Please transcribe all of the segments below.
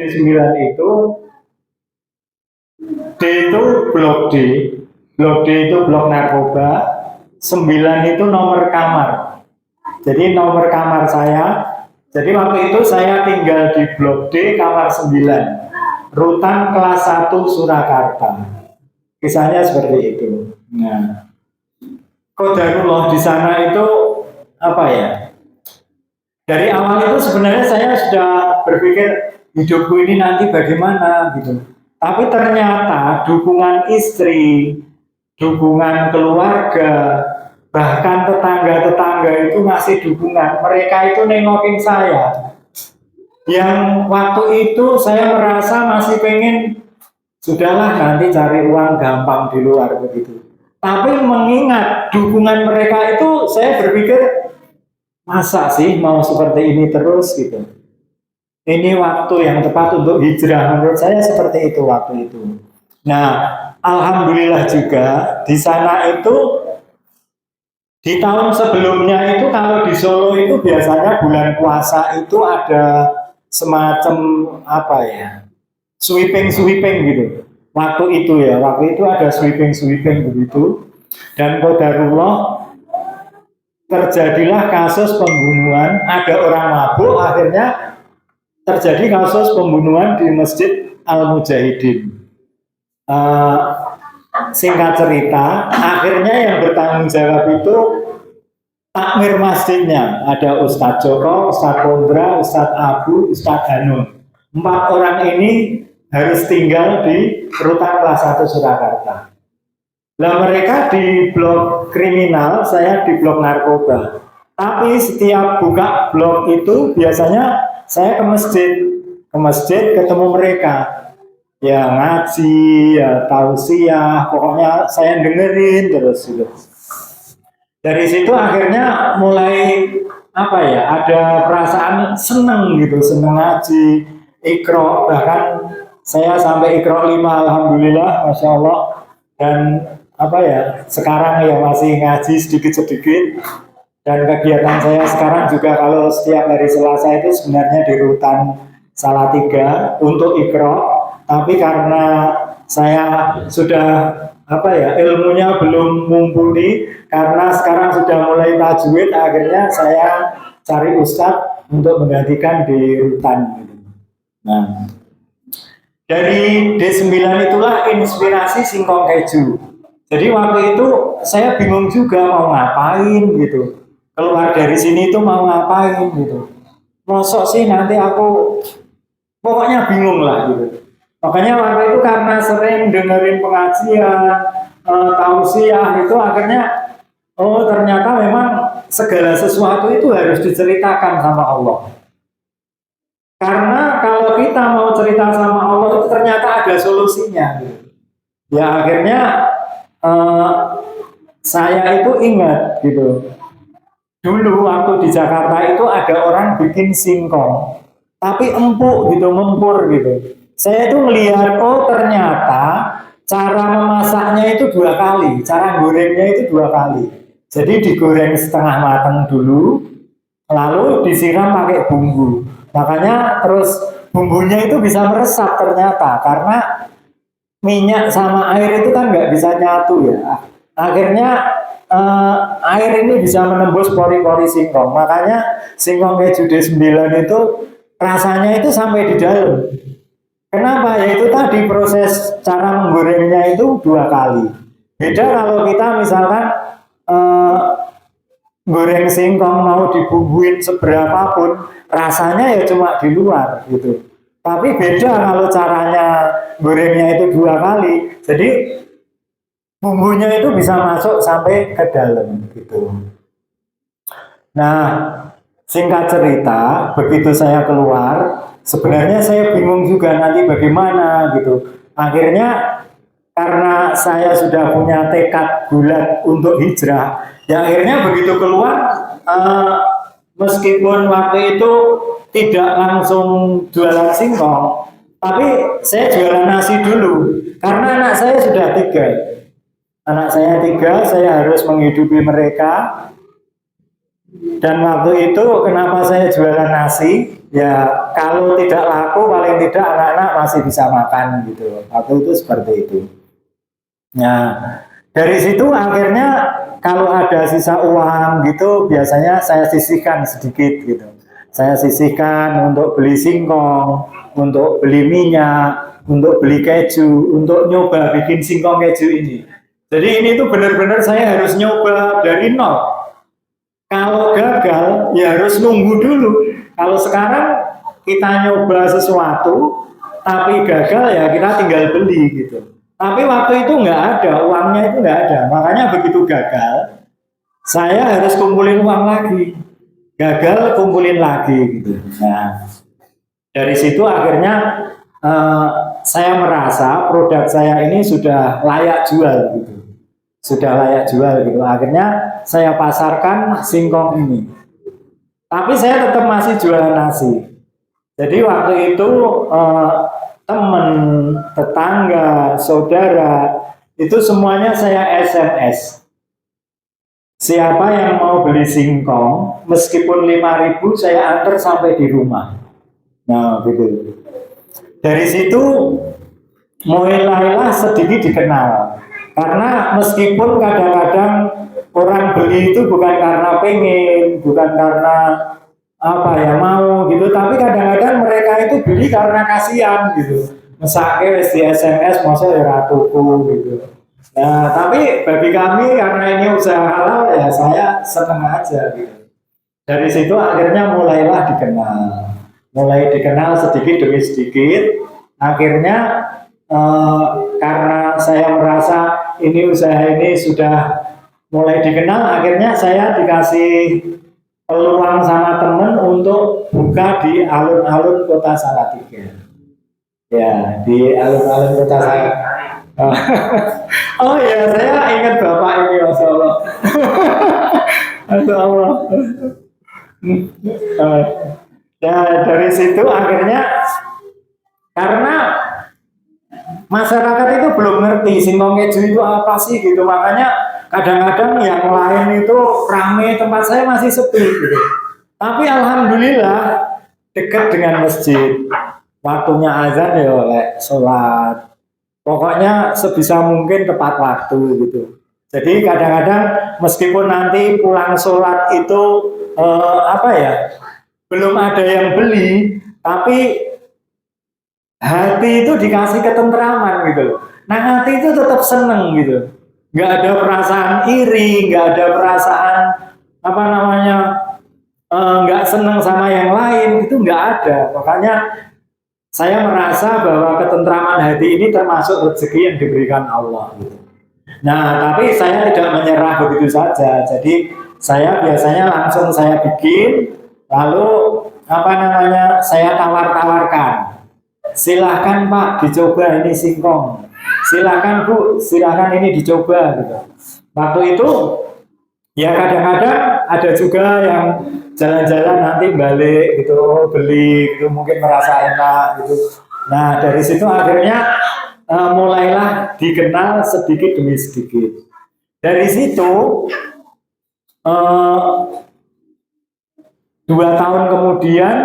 9 itu D itu blok D. Blok D itu blok narkoba. 9 itu nomor kamar. Jadi nomor kamar saya. Jadi waktu itu saya tinggal di blok D kamar 9. Rutan kelas 1 Surakarta. Kisahnya seperti itu. Nah, Qadarullah di sana itu apa ya? Dari awal itu sebenarnya saya sudah berpikir hidupku ini nanti bagaimana gitu. Tapi ternyata dukungan istri, dukungan keluarga, bahkan tetangga-tetangga itu ngasih dukungan. Mereka itu nengokin saya. Yang waktu itu saya merasa masih pengen, sudahlah nanti cari uang gampang di luar begitu. Tapi mengingat dukungan mereka itu, saya berpikir masa sih mau seperti ini terus gitu. Ini waktu yang tepat untuk hijrah, menurut saya seperti itu waktu itu. Nah, alhamdulillah juga di sana itu di tahun sebelumnya itu kalau di Solo itu biasanya bulan puasa itu ada semacam apa ya, sweeping gitu. Waktu itu ada sweeping begitu. Dan qadarullah terjadilah kasus pembunuhan, ada orang mabuk, akhirnya terjadi kasus pembunuhan di Masjid Al-Mujahidin. Singkat cerita, akhirnya yang bertanggung jawab itu takmir masjidnya. Ada Ustadz Joko, Ustadz Kondra, Ustadz Abu, Ustadz Hanum. 4 orang ini harus tinggal di rutan kelas 1 Surakarta. Nah, mereka di blok kriminal, saya di blok narkoba. Tapi setiap buka blok itu biasanya saya ke masjid ketemu mereka. Ya ngaji, ya tausiah, pokoknya saya dengerin terus gitu. Dari situ akhirnya mulai apa ya, ada perasaan seneng gitu, seneng ngaji, Iqra, bahkan saya sampai Iqra 5 alhamdulillah, masya Allah. Dan apa ya, sekarang ya masih ngaji sedikit-sedikit. Dan kegiatan saya sekarang juga kalau setiap hari Selasa itu sebenarnya di rutan Salatiga untuk Iqra. Tapi karena saya sudah apa ya, ilmunya belum mumpuni, karena sekarang sudah mulai tajwid, akhirnya saya cari ustadz untuk menggantikan di rutan. Nah, dari D9 itulah inspirasi singkong keju. Jadi waktu itu saya bingung juga mau ngapain gitu. Keluar dari sini itu mau ngapain gitu. Mosok sih nanti aku, pokoknya bingung lah gitu. Makanya waktu itu karena sering dengerin pengajian, tausiah itu akhirnya, oh ternyata memang segala sesuatu itu harus diceritakan sama Allah. Karena kalau kita mau cerita sama Allah itu ternyata ada solusinya. Ya akhirnya saya itu ingat gitu. Dulu waktu di Jakarta itu ada orang bikin singkong, tapi empuk gitu, ngempur gitu. Saya itu melihat, oh ternyata cara memasaknya itu 2 kali, cara gorengnya itu 2 kali. Jadi digoreng setengah matang dulu, lalu disiram pakai bumbu. Makanya terus bumbunya itu bisa meresap ternyata, karena minyak sama air itu kan nggak bisa nyatu ya. Akhirnya air ini bisa menembus pori-pori singkong. Makanya singkong keju D9 itu rasanya itu sampai di dalam. Kenapa? Yaitu tadi proses cara menggorengnya itu 2 kali. Beda kalau kita misalkan goreng singkong mau dibumbuin seberapapun, rasanya ya cuma di luar gitu. Tapi beda kalau caranya gorengnya itu 2 kali. Jadi bumbunya itu bisa masuk sampai ke dalam gitu. Nah, singkat cerita, begitu saya keluar, sebenarnya saya bingung juga nanti bagaimana gitu. Akhirnya karena saya sudah punya tekad bulat untuk hijrah, ya akhirnya begitu keluar, meskipun waktu itu tidak langsung jualan singkong, tapi saya jualan nasi dulu, karena anak saya sudah 3. Anak saya 3, saya harus menghidupi mereka. Dan waktu itu kenapa saya jualan nasi? Ya kalau tidak laku paling tidak anak-anak masih bisa makan gitu. Waktu itu seperti itu. Nah, dari situ akhirnya kalau ada sisa uang gitu biasanya saya sisihkan sedikit gitu. Saya sisihkan untuk beli singkong, untuk beli minyak, untuk beli keju, untuk nyoba bikin singkong keju ini. Jadi ini tuh benar-benar saya harus nyoba dari nol. Kalau gagal ya harus nunggu dulu. Kalau sekarang kita nyoba sesuatu tapi gagal ya kita tinggal beli gitu. Tapi waktu itu nggak ada, uangnya itu nggak ada. Makanya begitu gagal, saya harus kumpulin uang lagi. Gagal kumpulin lagi gitu. Nah, dari situ akhirnya eh, saya merasa produk saya ini sudah layak jual gitu. Sudah layak jual gitu. Akhirnya saya pasarkan singkong ini. Tapi saya tetap masih jualan nasi. Jadi waktu itu teman, tetangga, saudara, itu semuanya saya SMS. Siapa yang mau beli singkong, meskipun 5.000 saya antar sampai di rumah. Nah, gitu. Dari situ mulailah sedikit dikenal. Karena meskipun kadang-kadang orang beli itu bukan karena pengen, bukan karena apa ya mau gitu, tapi kadang-kadang mereka itu beli karena kasihan gitu. Mesake wis di SMS masa ya ratuku gitu. Nah, tapi bagi kami karena ini usaha halal ya saya senang aja gitu. Dari situ akhirnya mulailah dikenal. Mulai dikenal sedikit demi sedikit. Akhirnya karena saya merasa ini usaha ini sudah mulai dikenal, akhirnya saya dikasih peluang sama temen untuk buka di alun-alun kota Salatiga. Ya, di alun-alun kota Salatiga. Oh ya, saya ingat bapak ini, Masya Allah. Masya Allah. Ya, dari situ akhirnya karena masyarakat itu belum ngerti singkong keju itu apa sih gitu, makanya kadang-kadang yang lain itu rame, tempat saya masih sepi gitu. Tapi alhamdulillah dekat dengan masjid, waktunya azan ya oleh sholat, pokoknya sebisa mungkin tepat waktu gitu. Jadi kadang-kadang meskipun nanti pulang sholat itu apa ya, belum ada yang beli, tapi hati itu dikasih ketentraman gitu loh. Nah hati itu tetap seneng gitu. Nggak ada perasaan iri, nggak ada perasaan apa namanya nggak seneng sama yang lain, itu nggak ada. Makanya saya merasa bahwa ketentraman hati ini termasuk rezeki yang diberikan Allah. Gitu. Nah tapi saya tidak menyerah begitu saja. Jadi saya biasanya langsung saya bikin, lalu apa namanya saya tawar-tawarkan. Silahkan Pak dicoba ini singkong, silahkan Bu, silahkan ini dicoba gitu. Waktu itu ya kadang-kadang ada juga yang jalan-jalan nanti balik gitu, beli gitu, mungkin merasa enak gitu. Nah dari situ akhirnya mulailah dikenal sedikit demi sedikit. Dari situ 2 tahun kemudian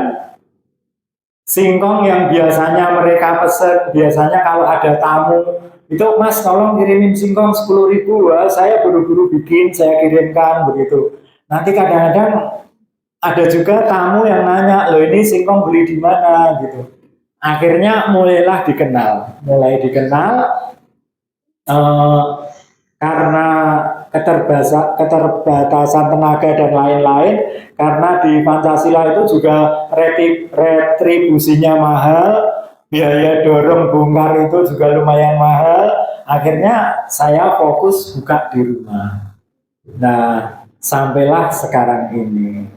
singkong yang biasanya mereka pesen, biasanya kalau ada tamu itu Mas tolong kirimin singkong 10.000, saya buru-buru bikin, saya kirimkan begitu. Nanti kadang-kadang ada juga tamu yang nanya, loh ini singkong beli di mana gitu. Akhirnya mulailah dikenal, mulai dikenal eh, karena keterbatasan tenaga dan lain-lain, karena di Pancasila itu juga retribusinya mahal, biaya dorong bongkar itu juga lumayan mahal. Akhirnya saya fokus buka di rumah. Nah, sampailah sekarang ini.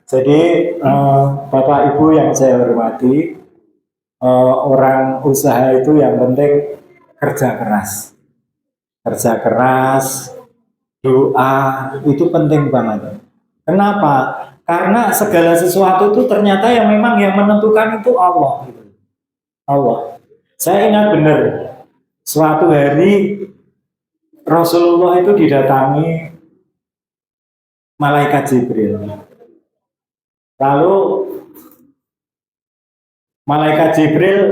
Jadi Bapak Ibu yang saya hormati, orang usaha itu yang penting kerja keras. Kerja keras, doa itu penting banget. Kenapa? Karena segala sesuatu itu ternyata yang memang yang menentukan itu Allah. Allah. Saya ingat benar, suatu hari Rasulullah itu didatangi malaikat Jibril. Lalu malaikat Jibril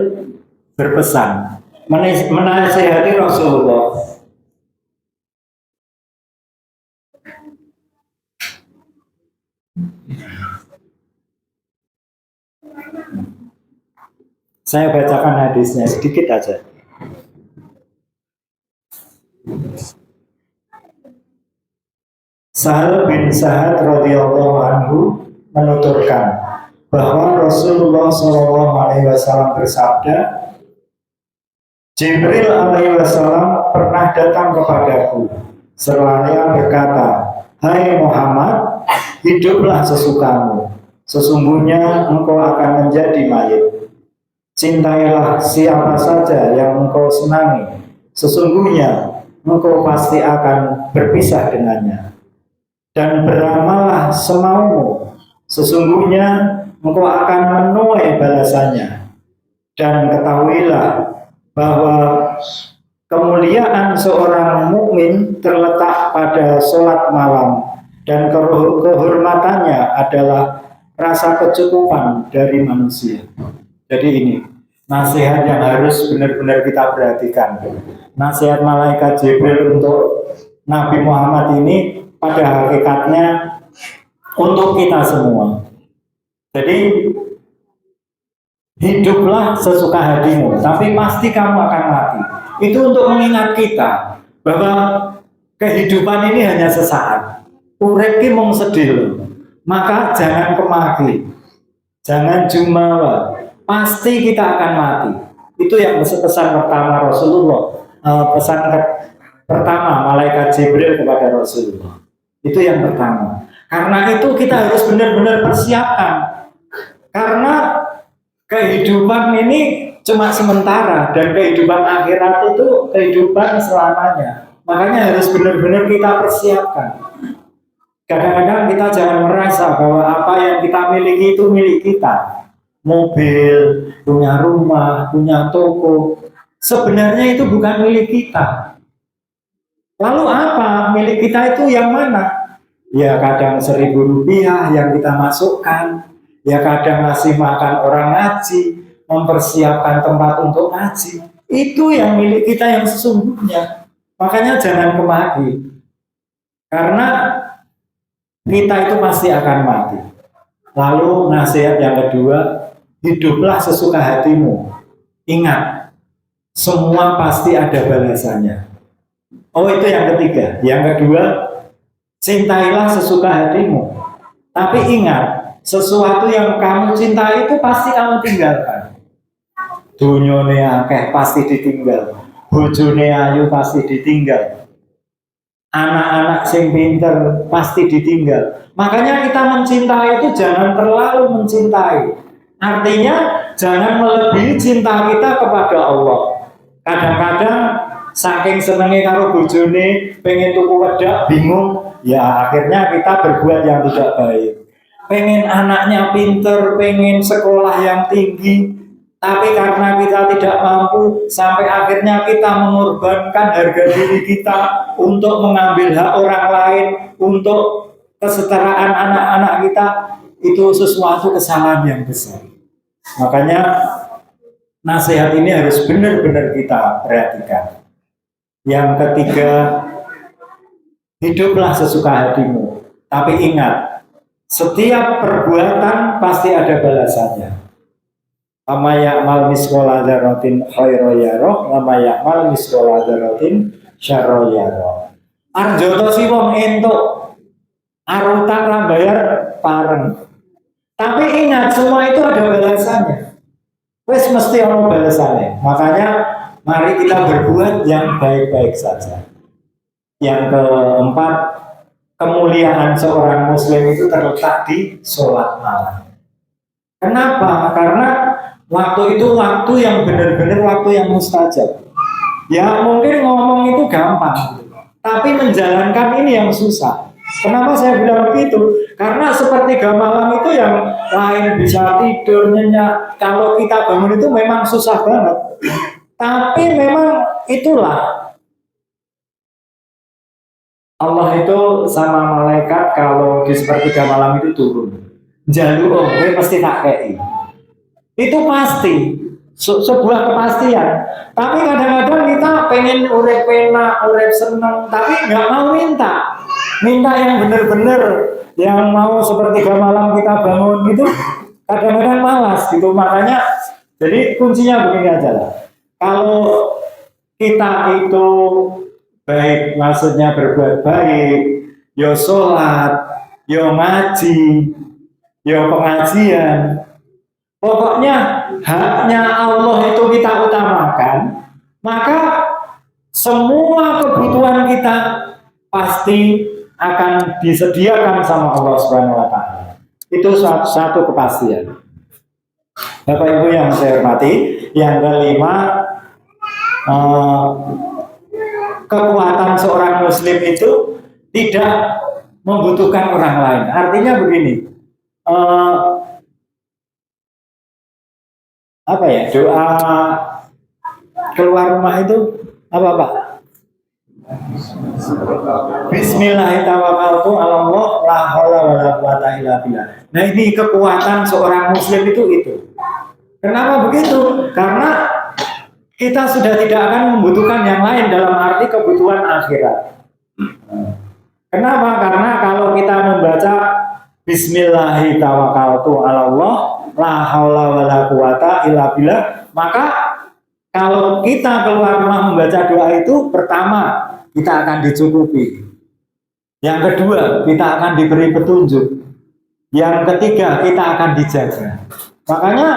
berpesan, menasihati Rasulullah. Saya bacakan hadisnya sedikit aja. Sahal bin Sa'ad radhiyallahu anhu menuturkan bahwa Rasulullah SAW bersabda, Jibril alaihi wasallam pernah datang kepadaku seraya berkata, hai Muhammad, hiduplah sesukamu, sesungguhnya engkau akan menjadi mayit. Cintailah siapa saja yang engkau senangi, sesungguhnya engkau pasti akan berpisah dengannya. Dan beramallah semaumu, sesungguhnya engkau akan menuai balasannya. Dan ketahuilah bahwa kemuliaan seorang mukmin terletak pada sholat malam, dan kehormatannya adalah rasa kecukupan dari manusia. Jadi ini nasihat yang harus benar-benar kita perhatikan. Nasihat malaikat Jibril untuk Nabi Muhammad ini pada hakikatnya untuk kita semua. Jadi hiduplah sesuka hatimu, tapi pasti kamu akan mati. Itu untuk mengingat kita bahwa kehidupan ini hanya sesaat. Urip ki mung sedih. Maka jangan kemaki, jangan jumawa. Pasti kita akan mati. Itu yang pesan pertama Rasulullah. Pesan pertama malaikat Jibril kepada Rasulullah. Itu yang pertama. Karena itu kita harus benar-benar persiapkan. Karena kehidupan ini cuma sementara, dan kehidupan akhirat itu kehidupan selamanya. Makanya harus benar-benar kita persiapkan. Kadang-kadang kita jangan merasa bahwa apa yang kita miliki itu milik kita. Mobil, punya rumah, punya toko, sebenarnya itu bukan milik kita. Lalu apa milik kita itu yang mana? Ya kadang 1.000 rupiah yang kita masukkan, ya kadang ngasih makan orang ngaji, mempersiapkan tempat untuk ngaji. Itu yang milik kita yang sesungguhnya. Makanya jangan kemaki, karena kita itu pasti akan mati. Lalu nasihat yang kedua, hiduplah sesuka hatimu. Ingat, semua pasti ada balasannya. Oh, itu yang ketiga. Yang kedua, cintailah sesuka hatimu. Tapi ingat, sesuatu yang kamu cintai itu pasti kamu tinggalkan. Dunyone akeh pasti ditinggal. Bojone ayu pasti ditinggal. Anak-anak sing pinter pasti ditinggal. Makanya kita mencintai itu jangan terlalu mencintai. Artinya jangan melebihi cinta kita kepada Allah. Kadang-kadang saking senengnya karo bojone, pengen tuku wedak bingung, ya akhirnya kita berbuat yang tidak baik. Pengen anaknya pinter, pengen sekolah yang tinggi, tapi karena kita tidak mampu, sampai akhirnya kita mengorbankan harga diri kita untuk mengambil hak orang lain, untuk kesetaraan anak-anak kita. Itu sesuatu kesalahan yang besar. Makanya nasihat ini harus benar-benar kita perhatikan. Yang ketiga, hiduplah sesuka hatimu. Tapi ingat, setiap perbuatan pasti ada balasannya. Lama ya'mal misqala dzarratin khairan yarah, lama ya'mal misqala dzarratin syarran yarah. Arjoto si wong entuk, arutak ra bayar pareng. Tapi ingat, semua itu ada balasannya. Wes mesti ada balasannya. Makanya mari kita berbuat yang baik-baik saja. Yang keempat, kemuliaan seorang muslim itu terletak di sholat malam. Kenapa? Karena waktu itu waktu yang benar-benar waktu yang mustajab. Ya mungkin ngomong itu gampang, tapi menjalankan ini yang susah. Kenapa saya bilang begitu? Karena sepertiga malam itu yang lain bisa tidur nyenyak. Kalau kita bangun itu memang susah banget. Tapi memang itulah Allah itu sama malaikat kalau di sepertiga malam itu turun. jaluk kowe mesti tak kei. Itu pasti sebuah kepastian. Tapi kadang-kadang kita pengen urip enak, urip seneng, tapi nggak mau minta yang benar-benar, yang mau sepertiga malam kita bangun gitu, kadang-kadang malas gitu. Makanya jadi kuncinya begini aja lah. Kalau kita itu baik, maksudnya berbuat baik, yo sholat, yo ngaji, yo pengajian, pokoknya haknya Allah itu kita utamakan, maka semua kebutuhan kita pasti akan disediakan sama Allah Subhanahu wa taala. Itu satu kepastian. Bapak Ibu yang saya hormati, yang kelima, kekuatan seorang muslim itu tidak membutuhkan orang lain. Artinya begini, apa ya, doa keluar rumah itu apa Pak? Bismillahirrahmanirrahim, Allah la haula wala quwata illa billah. Nah, ini kekuatan seorang muslim itu. Kenapa begitu? Karena kita sudah tidak akan membutuhkan yang lain dalam arti kebutuhan akhirat. Kenapa? Karena kalau kita membaca Bismillahirrahmanirrahim, la haula wala quwata illa billah, maka kalau kita keluar rumah membaca doa itu, pertama kita akan dicukupi. Yang kedua, kita akan diberi petunjuk. Yang ketiga, kita akan dijaga. Makanya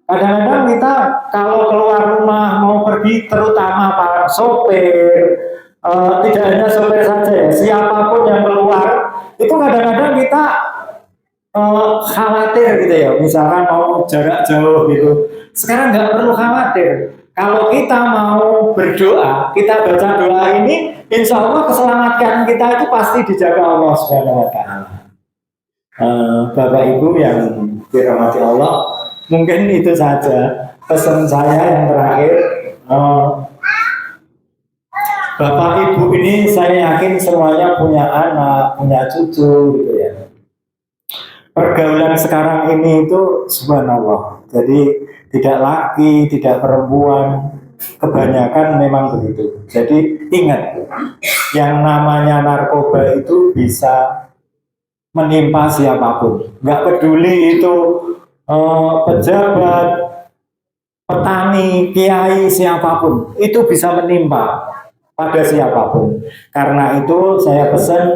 kadang-kadang kita kalau keluar rumah mau pergi, terutama para sopir, tidak hanya sopir saja ya, siapapun yang keluar, itu kadang-kadang kita khawatir gitu ya, misalkan mau jarak jauh gitu. Sekarang nggak perlu khawatir. Kalau kita mau berdoa, kita baca doa ini, insya Allah keselamatan kita itu pasti dijaga Allah Subhanahu wa taala. Bapak Ibu yang dirahmati Allah, mungkin itu saja pesan saya yang terakhir. Bapak Ibu ini saya yakin semuanya punya anak, punya cucu gitu ya. Pergaulan sekarang ini itu subhanallah. Jadi tidak laki, tidak perempuan, kebanyakan memang begitu. Jadi ingat, yang namanya narkoba itu bisa menimpa siapapun. Nggak peduli itu pejabat, petani, kiai, siapapun, itu bisa menimpa pada siapapun. Karena itu saya pesan,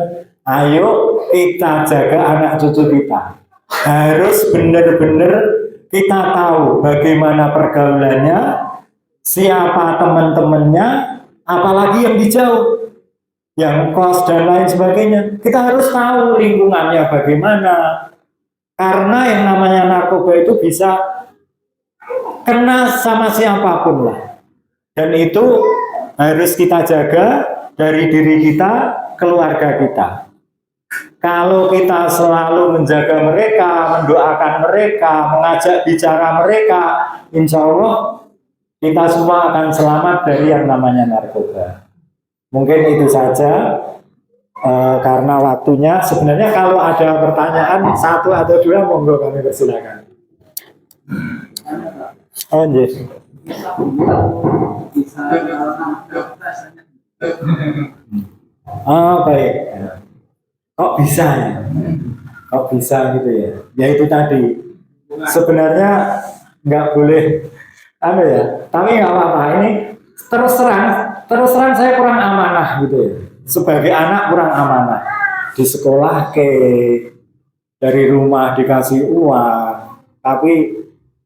ayo kita jaga anak cucu kita. Harus benar-benar kita tahu bagaimana pergaulannya, siapa teman-temannya, apalagi yang di jauh, yang kos dan lain sebagainya. Kita harus tahu lingkungannya bagaimana. Karena yang namanya narkoba itu bisa kena sama siapapun lah. Dan itu harus kita jaga dari diri kita, keluarga kita. Kalau kita selalu menjaga mereka, mendoakan mereka, mengajak bicara mereka, insya Allah kita semua akan selamat dari yang namanya narkoba. Mungkin itu saja, karena waktunya. Sebenarnya kalau ada pertanyaan satu atau dua, monggo kami persilakan. Oh, yes. Oh, baik. Kok bisa ya? Kok bisa gitu ya? Ya itu tadi. Sebenarnya nggak boleh, apa ya? Tapi nggak apa-apa. Ini terus terang saya kurang amanah gitu ya. Sebagai anak kurang amanah. Di sekolah dari rumah dikasih uang, tapi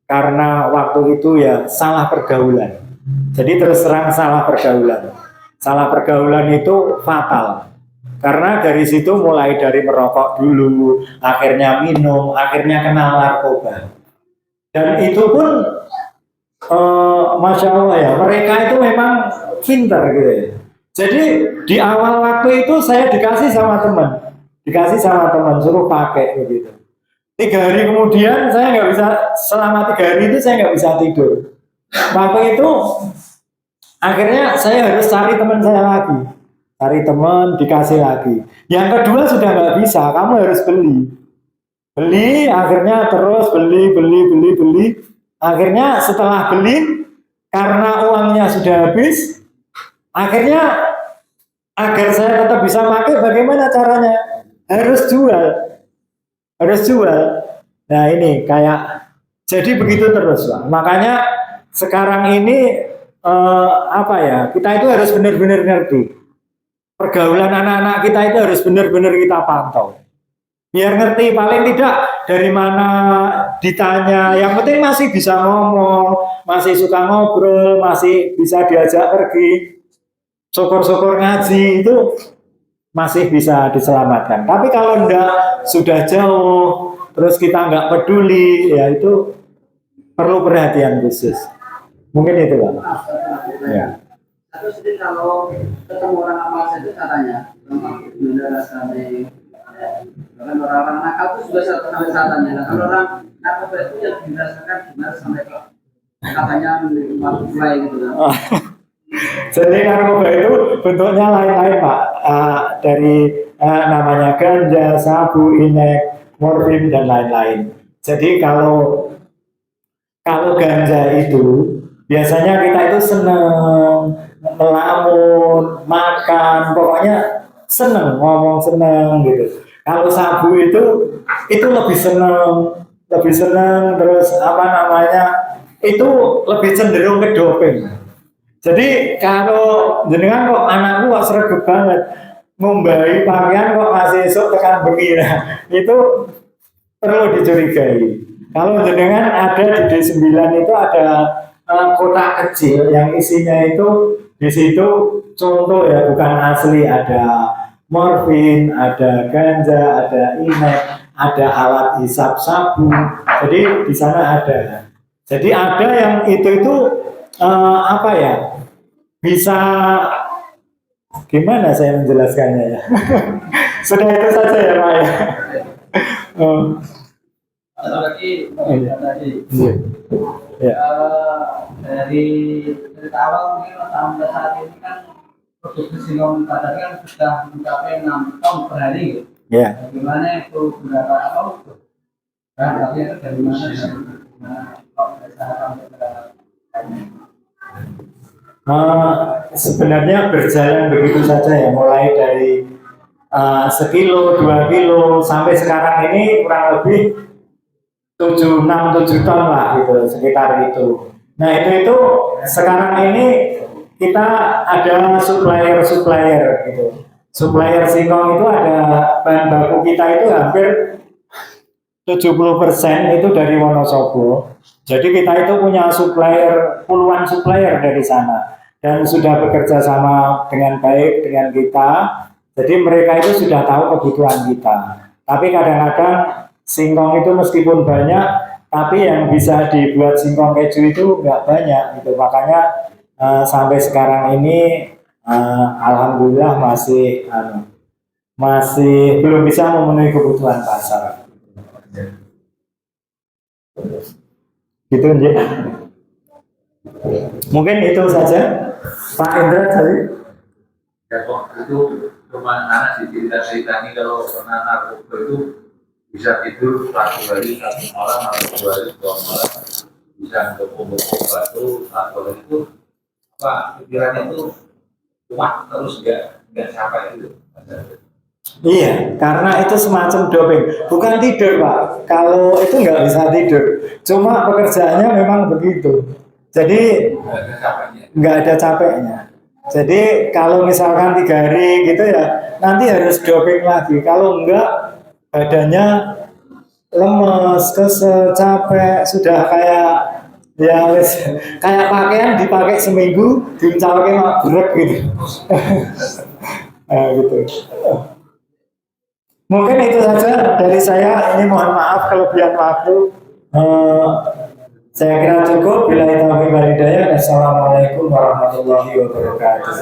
karena waktu itu ya salah pergaulan. Jadi terus terang salah pergaulan. Salah pergaulan itu fatal. Karena dari situ mulai dari merokok dulu, akhirnya minum, akhirnya kenal narkoba. Dan itu pun, Masya Allah ya, mereka itu memang pintar gitu ya. Jadi di awal waktu itu saya dikasih sama teman, suruh pakai begitu. 3 hari kemudian saya nggak bisa, selama 3 hari itu saya nggak bisa tidur. Waktu itu akhirnya saya harus cari teman saya lagi. Cari teman, dikasih lagi. Yang kedua sudah nggak bisa, kamu harus beli. Beli, akhirnya terus beli. Akhirnya setelah beli, karena uangnya sudah habis, akhirnya agar saya tetap bisa pakai, bagaimana caranya? Harus jual, harus jual. Nah ini kayak jadi begitu terus, Pak. Makanya sekarang ini apa ya? Kita itu harus benar-benar ngerti. Pergaulan anak-anak kita itu harus benar-benar kita pantau. Biar ngerti, paling tidak dari mana ditanya, yang penting masih bisa ngomong, masih suka ngobrol, masih bisa diajak pergi, syukur-syukur ngaji itu masih bisa diselamatkan. Tapi kalau enggak, sudah jauh, terus kita enggak peduli, ya itu perlu perhatian khusus. Mungkin itu, Pak. Ya. Terus jadi kalau ketemu orang apa saja katanya, gimana rasanya? Bahkan orang-orang nakal itu juga satu kali katanya. Nah, kalau orang nakal itu yang dirasakan gimana sampai katanya menerima mulai gitu kan? Jadi narkoba itu bentuknya lain-lain, Pak. Dari namanya ganja, sabu, inek, morfin dan lain-lain. Jadi kalau ganja itu biasanya kita itu seneng melamun, makan, pokoknya seneng ngomong seneng gitu. Kalau sabu itu lebih seneng terus apa namanya itu lebih cenderung ke doping. Jadi kalau jenengan kok anakku kok sregep banget ngumbahi pakaian kok masih esok tekan bengi, itu perlu dicurigai. Kalau jenengan ada di D9 itu ada kotak kecil yang isinya itu di situ contoh ya bukan asli, ada morfin, ada ganja, ada inek, ada alat hisap sabu. Jadi di sana ada. Jadi ada yang itu apa ya? Bisa gimana saya menjelaskannya ya? Sudah itu saja ya Pak ya. Lagi tadi Ya. dari awal mungkin sampai saat ini kan produksi singkong kadar kan sudah mencapai 6 ton per hari gitu. Ya. Bagaimana itu berapa ton? Dan tapi itu dari mana? Sebenarnya berjalan begitu saja ya, mulai dari sekilo, 2 kilo, sampai sekarang ini kurang lebih 7 ton lah gitu, sekitar itu. Nah itu sekarang ini kita ada supplier gitu. Supplier singkong itu ada bahan baku kita itu hampir 70% itu dari Wonosobo. Jadi kita itu punya supplier, puluhan supplier dari sana dan sudah bekerja sama dengan baik dengan kita. Jadi mereka itu sudah tahu kebutuhan kita. Tapi kadang-kadang singkong itu meskipun banyak, tapi yang bisa dibuat singkong keju itu nggak banyak. Gitu. Makanya sampai sekarang ini alhamdulillah masih belum bisa memenuhi kebutuhan pasar. Gitu ya. Mungkin itu saja Pak Indra tadi. Ya kok itu cuma anak sih cerita ini kalau pernah narkoba itu bisa tidur 1 hari 1 malam atau 2 hari 2 malam bisa untuk obat atau itu apa pikirannya itu cuma terus nggak sampai itu. Iya, karena itu semacam doping. Bukan tidur, Pak. Kalau itu nggak bisa tidur. Cuma pekerjaannya memang begitu. Jadi nggak ada capeknya. Jadi kalau misalkan 3 hari gitu ya, nanti harus doping lagi. Kalau enggak, badannya lemes, kesel, capek, sudah kayak ya kayak pakaian dipakai seminggu, diucapkan berat gitu. Gitu. Mungkin itu saja dari saya. Ini mohon maaf kelebihan waktu. Saya kira cukup. Bila taufiq wal hidayah. Assalamualaikum warahmatullahi wabarakatuh.